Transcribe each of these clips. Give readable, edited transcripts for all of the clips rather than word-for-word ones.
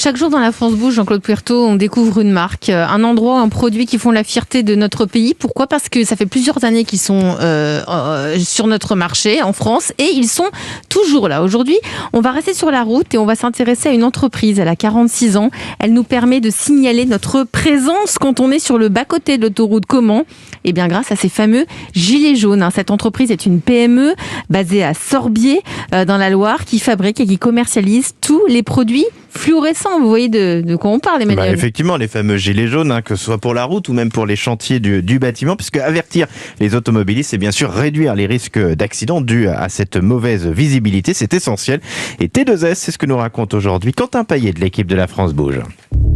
Chaque jour dans la France Bouge, Jean-Claude Puerto, on découvre une marque, un endroit, un produit qui font la fierté de notre pays. Pourquoi ? Parce que ça fait plusieurs années qu'ils sont sur notre marché en France et ils sont toujours là. Aujourd'hui, on va rester sur la route et on va s'intéresser à une entreprise. Elle a 46 ans. Elle nous permet de signaler notre présence quand on est sur le bas-côté de l'autoroute. Comment ? Eh bien, grâce à ces fameux gilets jaunes. Cette entreprise est une PME basée à Sorbier, dans la Loire, qui fabrique et qui commercialise tous les produits fluorescents. Vous voyez de quoi on parle, Emmanuel ? Effectivement, les fameux gilets jaunes, que ce soit pour la route ou même pour les chantiers du bâtiment, puisque avertir les automobilistes, c'est bien sûr réduire les risques d'accidents dus à cette mauvaise visibilité. C'est essentiel. Et T2S, c'est ce que nous raconte aujourd'hui Quentin Paillet de l'équipe de La France Bouge.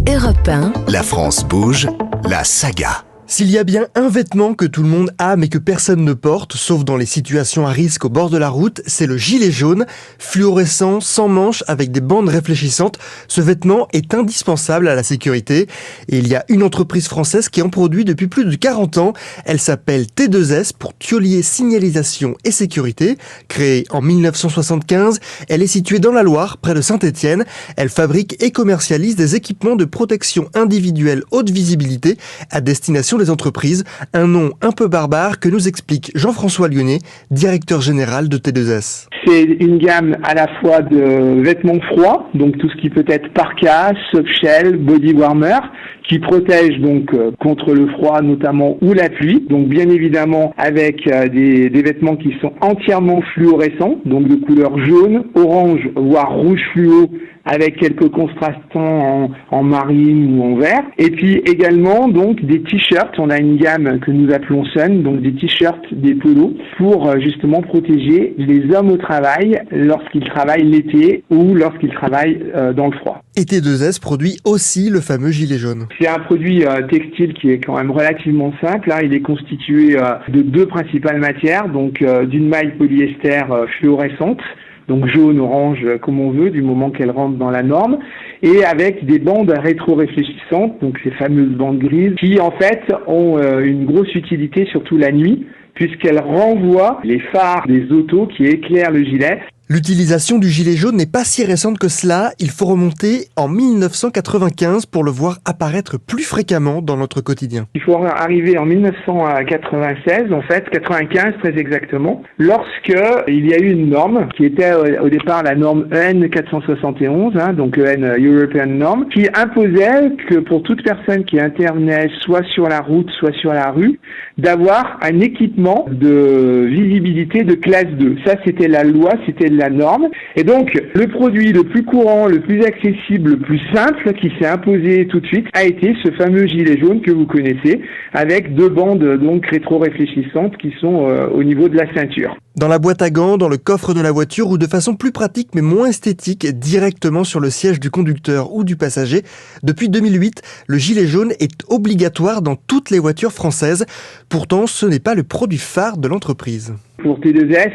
Europe 1. La France Bouge, la saga. S'il y a bien un vêtement que tout le monde a mais que personne ne porte, sauf dans les situations à risque au bord de la route, c'est le gilet jaune, fluorescent, sans manches, avec des bandes réfléchissantes. Ce vêtement est indispensable à la sécurité et il y a une entreprise française qui en produit depuis plus de 40 ans. Elle s'appelle T2S pour Thiollier Signalisation et Sécurité. Créée en 1975, elle est située dans la Loire, près de Saint-Étienne. Elle fabrique et commercialise des équipements de protection individuelle haute visibilité à destination des entreprises, un nom un peu barbare que nous explique Jean-François Lyonnais, directeur général de T2S. C'est une gamme à la fois de vêtements froids, donc tout ce qui peut être parka, softshell, body warmer, qui protège donc contre le froid notamment ou la pluie. Donc bien évidemment avec des vêtements qui sont entièrement fluorescents, donc de couleur jaune, orange, voire rouge fluo, avec quelques contrastants en marine ou en vert. Et puis également donc des t-shirts. On a une gamme que nous appelons Sun, donc des t-shirts, des polos, pour justement protéger les hommes au travail lorsqu'ils travaillent l'été ou lorsqu'ils travaillent dans le froid. Et T2S produit aussi le fameux gilet jaune. C'est un produit textile qui est quand même relativement simple. Il est constitué de deux principales matières, donc d'une maille polyester fluorescente, donc jaune, orange, comme on veut, du moment qu'elle rentre dans la norme, et avec des bandes rétro-réfléchissantes, donc ces fameuses bandes grises, qui en fait ont une grosse utilité, surtout la nuit, puisqu'elles renvoient les phares des autos qui éclairent le gilet. L'utilisation du gilet jaune n'est pas si récente que cela. Il faut remonter en 1995 pour le voir apparaître plus fréquemment dans notre quotidien. Il faut arriver en 1996, en fait, 95 très exactement, lorsque il y a eu une norme qui était au départ la norme EN 471, donc EN European Norm, qui imposait que pour toute personne qui intervenait soit sur la route, soit sur la rue, d'avoir un équipement de visibilité de classe 2. Ça, c'était la loi, c'était la norme. Et donc, le produit le plus courant, le plus accessible, le plus simple qui s'est imposé tout de suite a été ce fameux gilet jaune que vous connaissez, avec deux bandes donc rétro-réfléchissantes qui sont au niveau de la ceinture. Dans la boîte à gants, dans le coffre de la voiture ou de façon plus pratique mais moins esthétique, directement sur le siège du conducteur ou du passager. Depuis 2008, le gilet jaune est obligatoire dans toutes les voitures françaises. Pourtant, ce n'est pas le produit phare de l'entreprise. Pour T2S,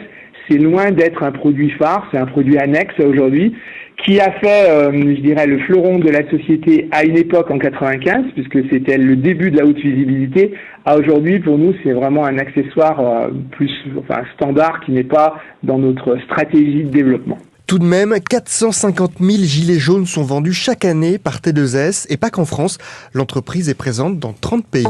c'est loin d'être un produit phare, c'est un produit annexe aujourd'hui, qui a fait, je dirais, le fleuron de la société à une époque en 95, puisque c'était le début de la haute visibilité. À aujourd'hui, pour nous, c'est vraiment un accessoire standard qui n'est pas dans notre stratégie de développement. Tout de même, 450 000 gilets jaunes sont vendus chaque année par T2S et pas qu'en France. L'entreprise est présente dans 30 pays.